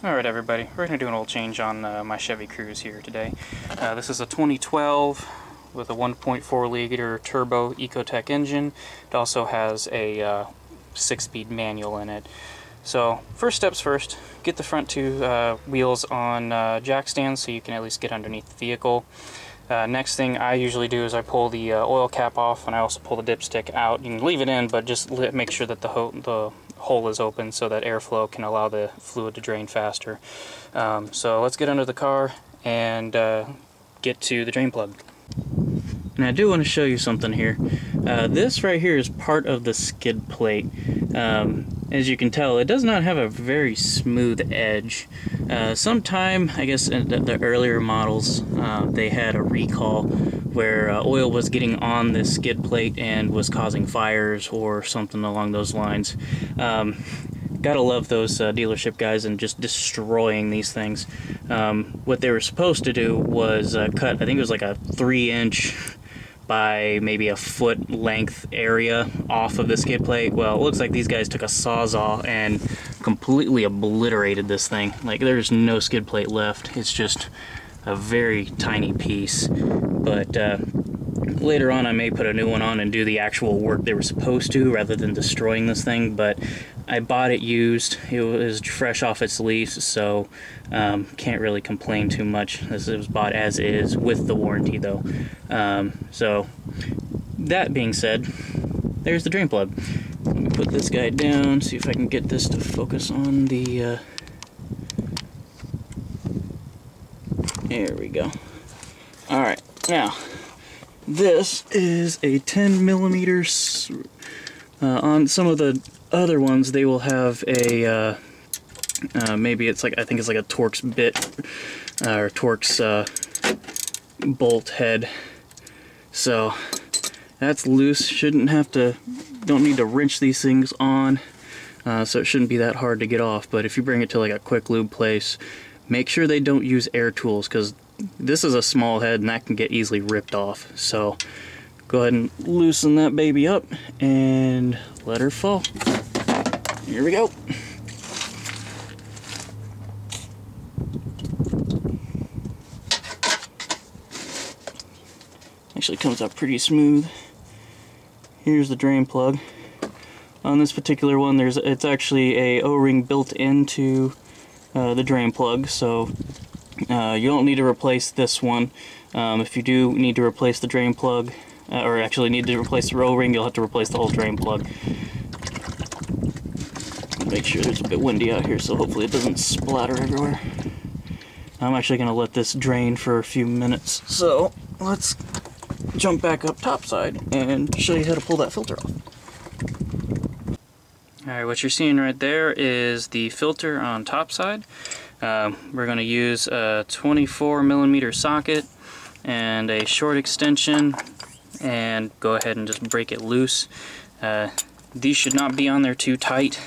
Alright everybody, we're going to do an oil change on my Chevy Cruze here today. This is a 2012 with a 1.4 liter turbo Ecotec engine. It also has a 6-speed manual in it. So first steps first, get the front two wheels on jack stands so you can at least get underneath the vehicle. Next thing I usually do is I pull the oil cap off, and I also pull the dipstick out. You can leave it in, but just make sure that the hole is open so that airflow can allow the fluid to drain faster. So let's get under the car and get to the drain plug. And I do want to show you something here. This right here is part of the skid plate. As you can tell, it does not have a very smooth edge. Sometime, I guess in the earlier models, they had a recall where oil was getting on this skid plate and was causing fires or something along those lines. Gotta love those dealership guys and just destroying these things. What they were supposed to do was cut, I think it was like a 3-inch by maybe a foot length area off of the skid plate. Well, it looks like these guys took a sawzall and completely obliterated this thing. Like, there's no skid plate left. It's just a very tiny piece. But later on I may put a new one on and do the actual work they were supposed to rather than destroying this thing. But I bought it used. It was fresh off its lease, so can't really complain too much. This was bought as is with the warranty though. So that being said, there's the drain plug. Let me put this guy down, see if I can get this to focus on the there we go. Alright, now this is a 10 millimeters. On some of the other ones they will have a maybe it's like, I think it's like a Torx bit or Torx bolt head. So that's loose. Don't need to wrench these things on, so it shouldn't be that hard to get off. But if you bring it to like a quick lube place, make sure they don't use air tools, because this is a small head and that can get easily ripped off. So go ahead and loosen that baby up and let her fall. Here we go. Actually comes out pretty smooth. Here's the drain plug. On this particular one, it's actually a O-ring built into the drain plug, so you don't need to replace this one. If you do need to replace the drain plug, or actually need to replace the O-ring, you'll have to replace the whole drain plug. Make sure it's a bit windy out here, so hopefully it doesn't splatter everywhere. I'm actually going to let this drain for a few minutes, so let's jump back up topside and show you how to pull that filter off. Alright, what you're seeing right there is the filter on topside. We're going to use a 24 millimeter socket and a short extension, and go ahead and just break it loose. These should not be on there too tight.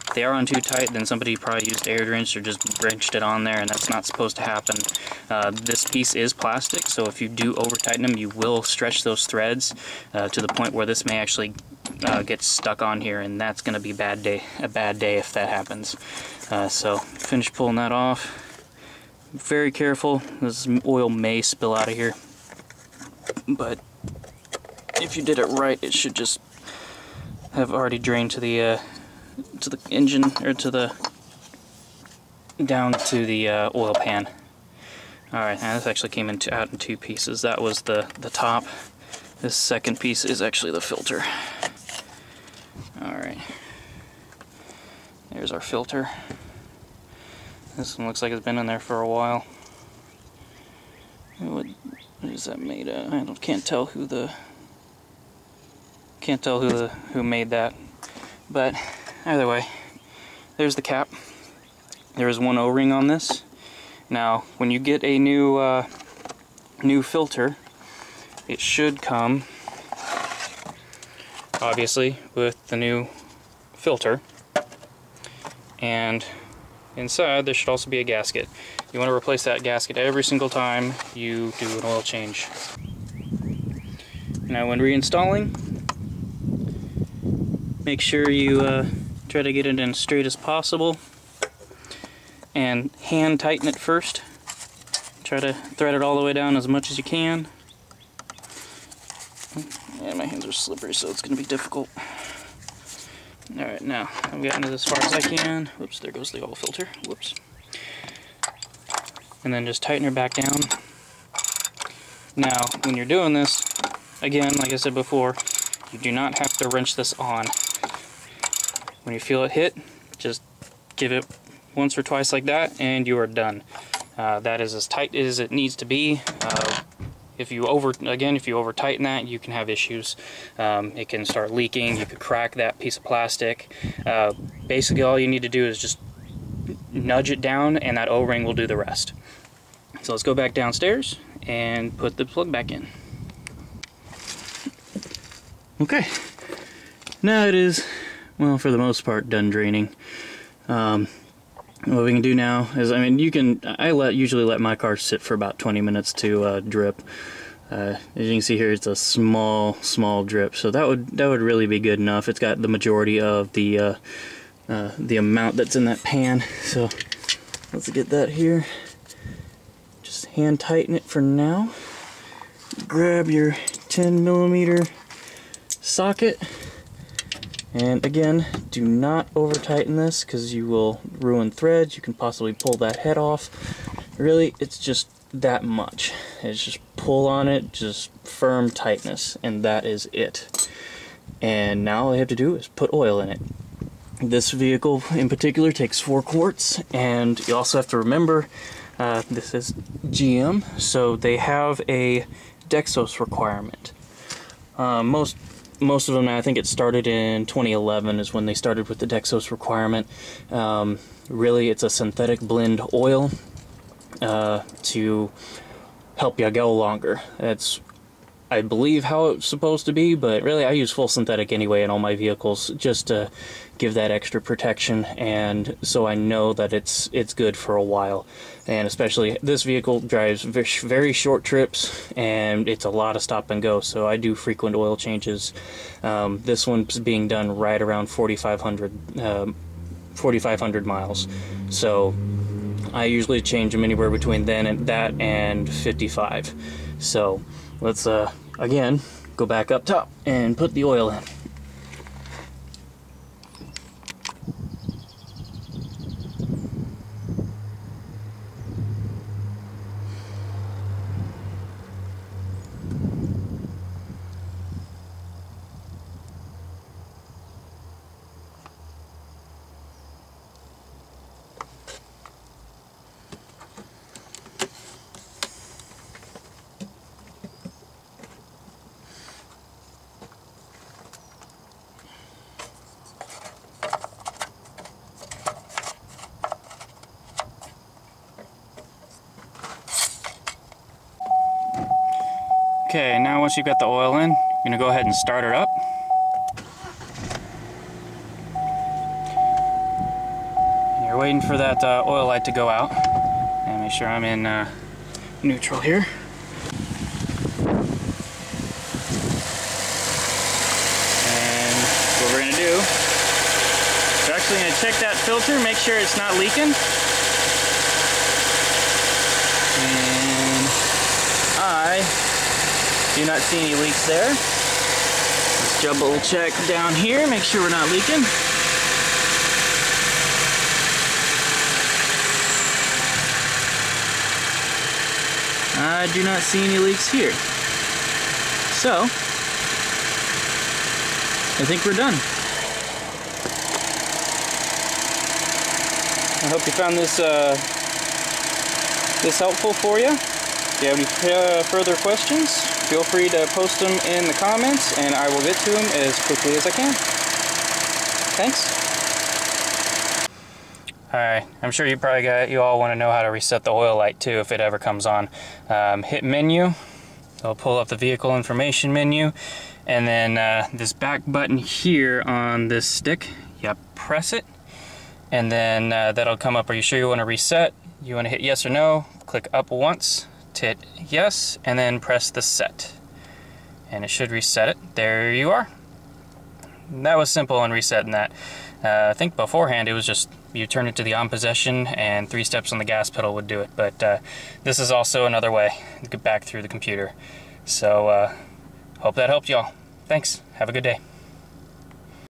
If they are on too tight, then somebody probably used air wrench or just wrenched it on there, and that's not supposed to happen. This piece is plastic, so if you do over tighten them, you will stretch those threads to the point where this may actually get stuck on here, and that's going to be a bad day if that happens. So finish pulling that off. Very careful, this oil may spill out of here, but if you did it right, it should just have already drained to the engine, or down to the oil pan. Alright, now this actually came out in two pieces. That was the top. This second piece is actually the filter. Alright, there's our filter. This one looks like it's been in there for a while. What is that made of? I can't tell who made that. But either way, there's the cap. There is one O-ring on this. Now, when you get a new filter, it should come, obviously, with the new filter. And inside, there should also be a gasket. You want to replace that gasket every single time you do an oil change. Now, when reinstalling, make sure you try to get it in as straight as possible. and hand tighten it first. Try to thread it all the way down as much as you can. And my hands are slippery, so it's going to be difficult. Alright, now I've gotten it as far as I can. Whoops, there goes the oil filter. Whoops. And then just tighten her back down. Now, when you're doing this, again, like I said before, you do not have to wrench this on. When you feel it hit, just give it once or twice like that, and you are done. That is as tight as it needs to be. If you over tighten that, you can have issues. It can start leaking. You could crack that piece of plastic. Basically, all you need to do is just nudge it down, and that O-ring will do the rest. So let's go back downstairs and put the plug back in. Okay, now it is, well, for the most part, done draining. What we can do now is, I usually let my car sit for about 20 minutes to drip. As you can see here, it's a small drip, so that would really be good enough. It's got the majority of the amount that's in that pan. So let's get that here. Just hand tighten it for now. Grab your 10mm socket. And again, do not over tighten this because you will ruin threads. You can possibly pull that head off. Really, it's just that much. It's just pull on it, just firm tightness, and that is it. And now all I have to do is put oil in it. This vehicle in particular takes 4 quarts, and you also have to remember this is GM, so they have a Dexos requirement. Most of them, I think it started in 2011 is when they started with the Dexos requirement. Really, it's a synthetic blend oil to help you go longer. That's, I believe, how it's supposed to be, but really I use full synthetic anyway in all my vehicles just to give that extra protection, and so I know that it's good for a while. And especially this vehicle drives very short trips, and it's a lot of stop and go, so I do frequent oil changes. This one's being done right around 4,500 miles, so I usually change them anywhere between that and 55. So let's again go back up top and put the oil in. Okay, now once you've got the oil in, you're going to go ahead and start her up. And you're waiting for that oil light to go out. And make sure I'm in neutral here. And what we're going to do, we're actually going to check that filter, make sure it's not leaking. And I do not see any leaks there. Let's double check down here, make sure we're not leaking. I do not see any leaks here. So, I think we're done. I hope you found this helpful for you. If you have any further questions, feel free to post them in the comments, and I will get to them as quickly as I can. Thanks. Alright, I'm sure you all want to know how to reset the oil light too if it ever comes on. Hit menu, it'll pull up the vehicle information menu, and then this back button here on this stick, you press it, and then that'll come up. Are you sure you want to reset? You want to hit yes or no, click up once, hit yes, and then press the set. And it should reset it. There you are. That was simple in resetting that. I think beforehand it was just You turn it to the on position, and 3 steps on the gas pedal would do it. But this is also another way to get back through the computer. So hope that helped y'all. Thanks. Have a good day.